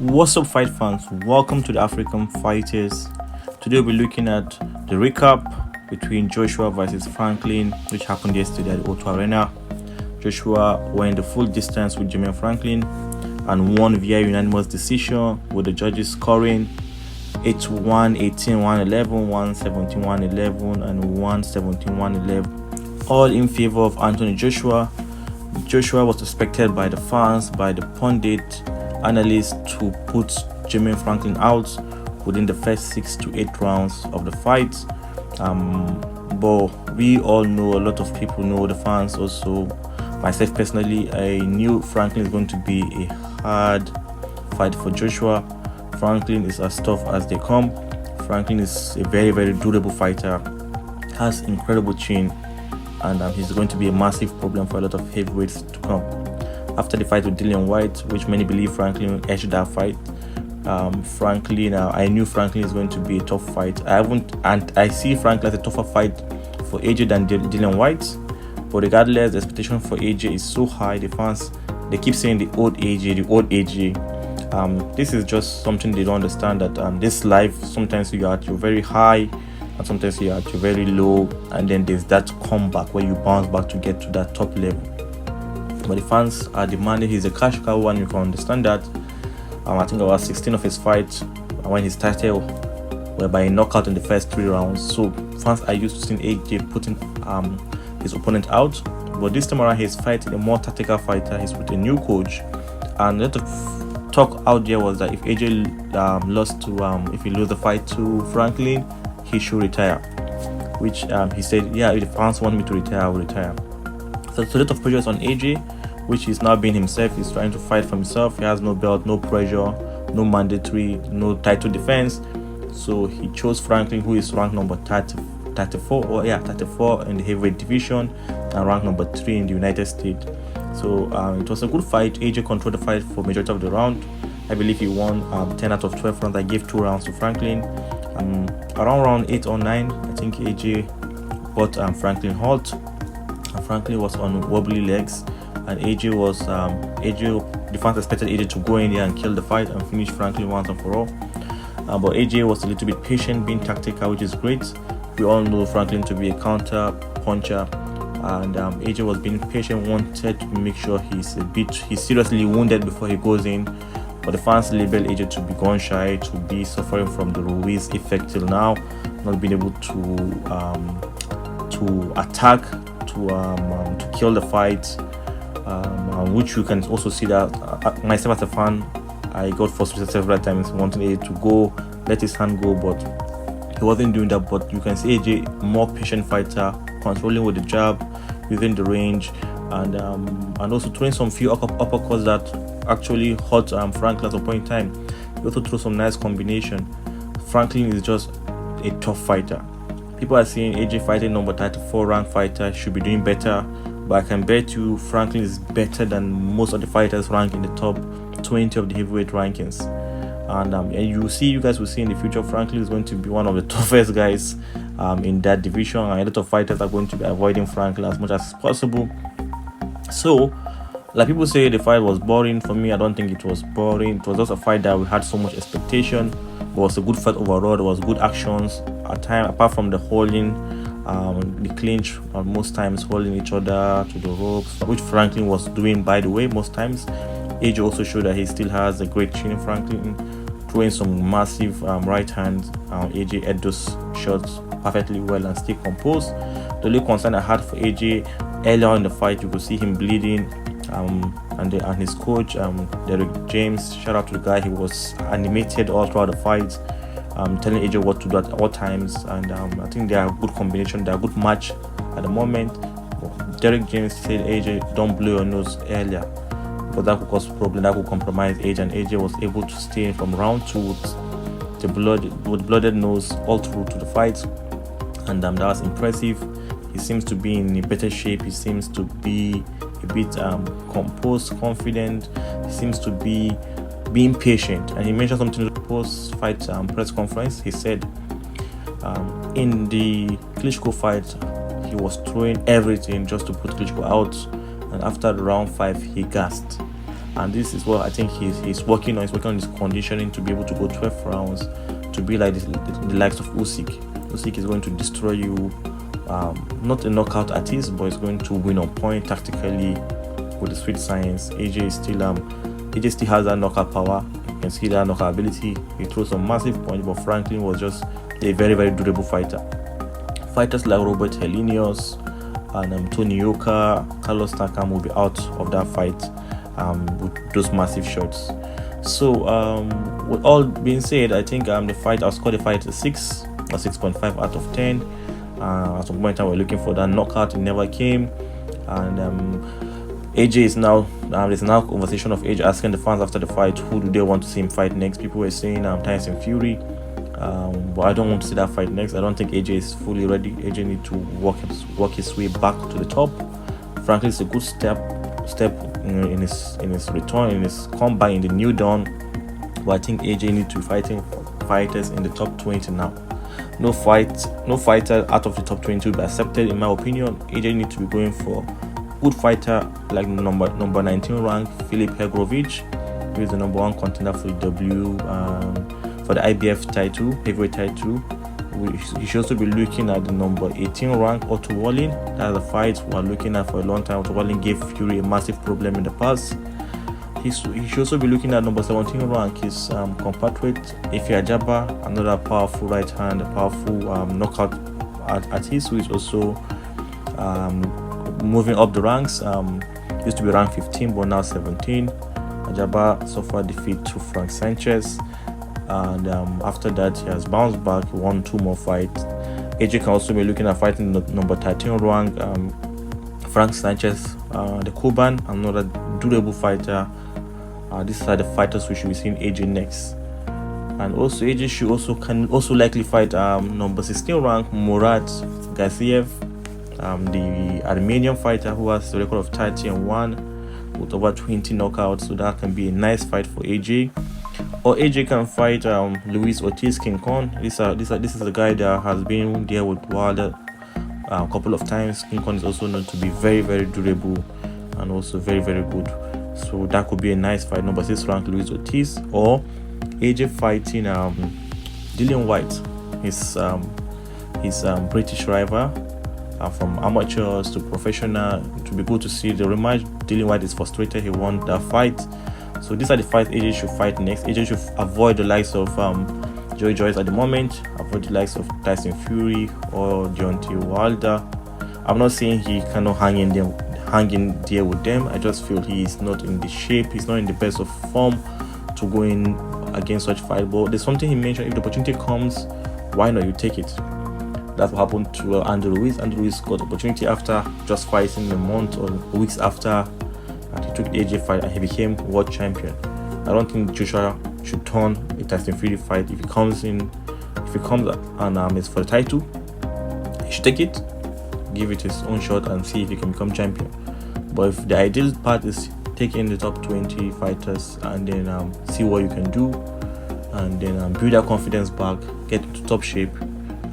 What's up, fight fans? Welcome to the African Fighters. Today we'll be looking at the recap between Joshua versus Franklin, which happened yesterday at the O2 Arena. Joshua went the full distance with Jermaine Franklin and won via unanimous decision, with the judges scoring 8-1, 18-1, 11-1, 17-1, 11, and 1-17-1, 11, all in favor of Anthony Joshua. Joshua was expected by the fans, by the pundit, analysts to put Jermaine Franklin out within the first 6 to 8 rounds of the fight. But we all know, a lot of people know, the fans also, myself personally, I knew Franklin is going to be a hard fight for Joshua. Franklin is as tough as they come. Franklin is a very, very durable fighter, has incredible chin, and he's going to be a massive problem for a lot of heavyweights to come. After the fight with Dillian Whyte, which many believe Franklin edged that fight, I knew Franklin is going to be a tough fight. I see Franklin as a tougher fight for AJ than Dillian Whyte. But regardless, the expectation for AJ is so high. The fans, they keep saying the old AJ. This is just something they don't understand, that this life, sometimes you're very high and sometimes you're very low, and then there's that comeback where you bounce back to get to that top level. But the fans are demanding he's a cash cow, and you can understand that. I think about 16 of his fights when his title were by a knockout in the first 3 rounds. So fans are used to seeing AJ putting his opponent out. But this time around, he's fighting a more tactical fighter. He's with a new coach, and a lot of talk out there was that if AJ if he lose the fight to Franklin, he should retire. Which he said, yeah, if the fans want me to retire, I will retire. So a lot of pressure on AJ, which is now being himself. He's trying to fight for himself. He has no belt, no pressure, no mandatory, no title defense. So he chose Franklin, who is ranked number 34 in the heavyweight division, and ranked number 3 in the United States. So it was a good fight. AJ controlled the fight for majority of the round. I believe he won 10 out of 12 rounds. I gave 2 rounds to Franklin. Around round 8 or 9, I think AJ got Franklin halt. Franklin was on wobbly legs, and the fans expected AJ to go in there and kill the fight and finish Franklin once and for all. But AJ was a little bit patient, being tactical, which is great. We all know Franklin to be a counter puncher, and AJ was being patient, wanted to make sure he's seriously wounded before he goes in. But the fans label AJ to be gun shy, to be suffering from the Ruiz effect till now, not being able to attack, to kill the fight, which you can also see that myself as a fan, I got frustrated several times wanting AJ to go, let his hand go, but he wasn't doing that. But you can see AJ, more patient fighter, controlling with the jab, within the range, and also throwing some few uppercuts that actually hurt Franklin at some point in time. He also threw some nice combination. Franklin is just a tough fighter. People are saying AJ fighting number 34 ranked fighter should be doing better, but I can bet you Franklin is better than most of the fighters ranked in the top 20 of the heavyweight rankings. And you guys will see in the future, Franklin is going to be one of the toughest guys in that division, and a lot of fighters are going to be avoiding Franklin as much as possible. So, like people say the fight was boring, for me I don't think it was boring. It was just a fight that we had so much expectation. It was a good fight overall. There was good actions at time, apart from the holding, the clinch, most times holding each other to the ropes, which Franklin was doing, by the way, most times. AJ also showed that he still has a great chin. Franklin throwing some massive right hands. AJ ate those shots perfectly well and stay composed. The only concern I had for AJ earlier in the fight, you could see him bleeding, and his coach, Derek James, shout out to the guy. He was animated all throughout the fight, telling AJ what to do at all times, and I think they are a good combination. They are a good match at the moment. Derek James said, AJ, don't blow your nose earlier, but that could cause problem, that could compromise AJ, and AJ was able to stay from round 2 with blooded nose all through to the fight, and that was impressive. He seems to be in a better shape. He seems to be a bit composed, confident. He seems to be being patient. And he mentioned something in the post-fight press conference. He said in the Klitschko fight, he was throwing everything just to put Klitschko out, and after round 5 he gassed. and this is what I think he's working on. He's working on his conditioning to be able to go 12 rounds, to be like the likes of Usyk. Usyk is going to destroy you, not a knockout artist, but he's going to win on point tactically with the sweet science. AJ still has that knockout power. You can see that knockout ability. He throws some massive punch, but Franklin was just a very, very durable fighter. Fighters like Robert Helenius and Tony Yoka, Carlos Takam will be out of that fight with those massive shots. So with all being said, I think I'll score the fight a 6 or 6.5 out of 10. At some point in time, we're looking for that knockout. It never came. And AJ is now there's now conversation of AJ asking the fans after the fight who do they want to see him fight next. People were saying Tyson Fury, but I don't want to see that fight next. I don't think AJ is fully ready. AJ need to work his way back to the top. Frankly, it's a good step in his return, in his comeback in the new dawn. But I think AJ need to be fighting fighters in the top 20 now. No fighter out of the top 20 will be accepted, in my opinion. AJ need to be going for good fighter like number 19 ranked Filip Hrgovic, who is the number 1 contender for the for the IBF title, heavyweight title. He should also be looking at the number 18 ranked Otto Wallin. That's the fight we are looking at for a long time. Otto Wallin gave Fury a massive problem in the past. He should also be looking at number 17 rank, his compatriot Efe Ajagba, another powerful right hand, a powerful knockout artist who is also moving up the ranks. Used to be ranked 15 but now 17. Ajagba suffered defeat to Frank Sanchez, and after that he has bounced back. He won 2 more fights. AJ can also be looking at fighting the number 13 rank Frank Sanchez, the Cuban, another durable fighter. These are the fighters we should be seeing AJ next. And also AJ can also likely fight number 16 rank Murat Gassiev, the Armenian fighter who has a record of 30-1 with over 20 knockouts. So that can be a nice fight for AJ. Or AJ can fight Luis Ortiz King Kong. This is a guy that has been there with Wilder a couple of times. King Kong is also known to be very, very durable and also very, very good. So that could be a nice fight. Number 6 ranked Luis Ortiz, or AJ fighting Dillian Whyte, his British rival, from amateurs to professional. It would be good to see the rematch. Dillian Whyte is frustrated, he won that fight. So these are the fights AJ should fight next. AJ should avoid the likes of Joy Joyce at the moment, avoid the likes of Tyson Fury or Deontay Wilder. I'm not saying he cannot hang in there with them. I just feel he is not in the shape, he's not in the best of form to go in against such fight. But there's something he mentioned: if the opportunity comes, why not you take it? That's what happened to Andrew Ruiz. Andrew Ruiz got opportunity after just fighting a month or weeks after, and he took the AJ fight and he became world champion. I don't think Joshua should turn a Tyson Fury fight. If he comes and it's for the title, he should take it, give it his own shot and see if he can become champion. But if the ideal part is taking the top 20 fighters and then see what you can do, and then build that confidence back, get into top shape,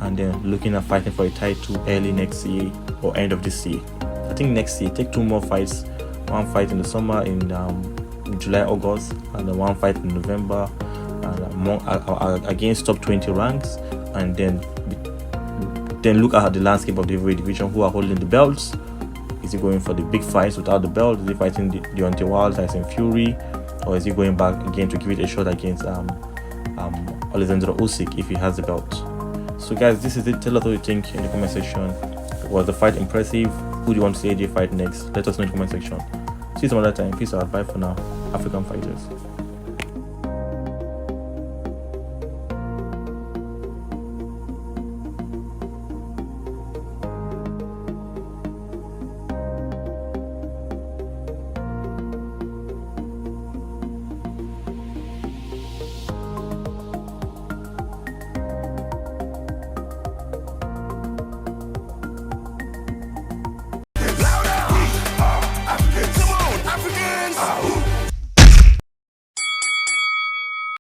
and then looking at fighting for a title early next year or end of this year. I think next year take 2 more fights, 1 fight in the summer in July, August, and then 1 fight in November, and against top 20 ranks, and then look at the landscape of the heavyweight division, who are holding the belts. Is he going for the big fights without the belt? Is he fighting Deontay Wilder, Tyson Fury, or is he going back again to give it a shot against Alexander Usyk if he has the belt? So guys, this is it. Tell us what you think in the comment section. Was the fight impressive? Who do you want to see AJ fight next? Let us know in the comment section. See you some other time. Peace out. Bye for now, African fighters.